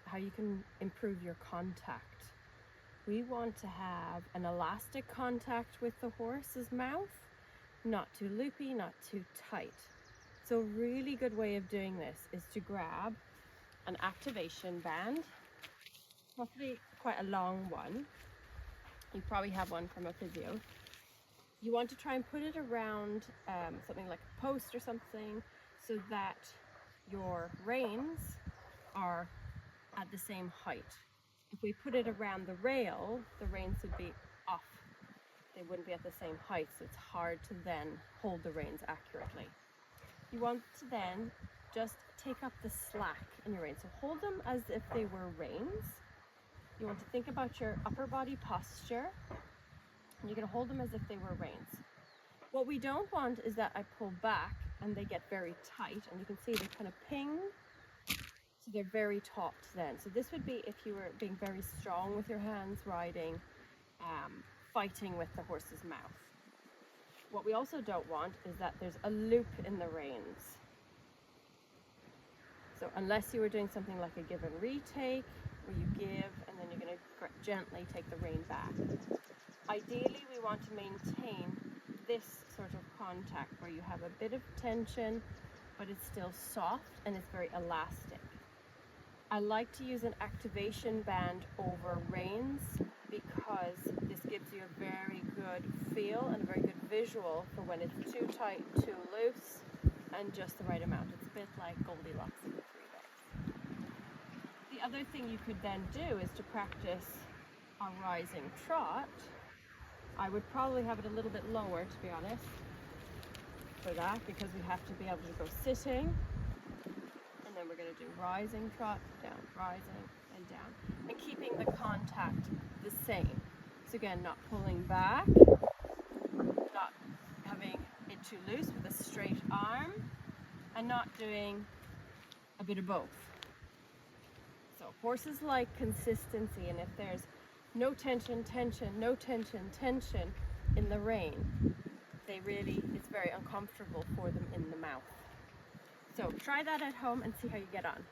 how you can improve your contact. We want to have an elastic contact with the horse's mouth, not too loopy, not too tight. So a really good way of doing this is to grab an activation band, hopefully quite a long one. You probably have one from a physio. You want to try and put it around something like a post or something so that your reins are at the same height. If we put it around the rail, the reins would be off. They wouldn't be at the same height, so it's hard to then hold the reins accurately. You want to then just take up the slack in your reins. So hold them as if they were reins. You want to think about your upper body posture, and you're going to hold them as if they were reins. What we don't want is that I pull back and they get very tight, and you can see they kind of ping, so they're very taut then. So this would be if you were being very strong with your hands riding, fighting with the horse's mouth. What we also don't want is that there's a loop in the reins. So unless you were doing something like a give and retake, where you give and then you're going to gently take the rein back. Ideally, we want to maintain this sort of contact where you have a bit of tension, but it's still soft and it's very elastic. I like to use an activation band over reins because this gives you a very good feel and a very good visual for when it's too tight, too loose, and just the right amount. It's a bit like Goldilocks in the 3 Bears. The other thing you could then do is to practice a rising trot. I would probably have it a little bit lower, to be honest, for that, because we have to be able to go sitting, and then we're going to do rising trot, down, rising, and down, and keeping the contact the same. So again, not pulling back, not having it too loose with a straight arm, and not doing a bit of both. So horses like consistency, and if there's no tension, tension, no tension, tension in the rein, it's very uncomfortable for them in the mouth. So try that at home and see how you get on.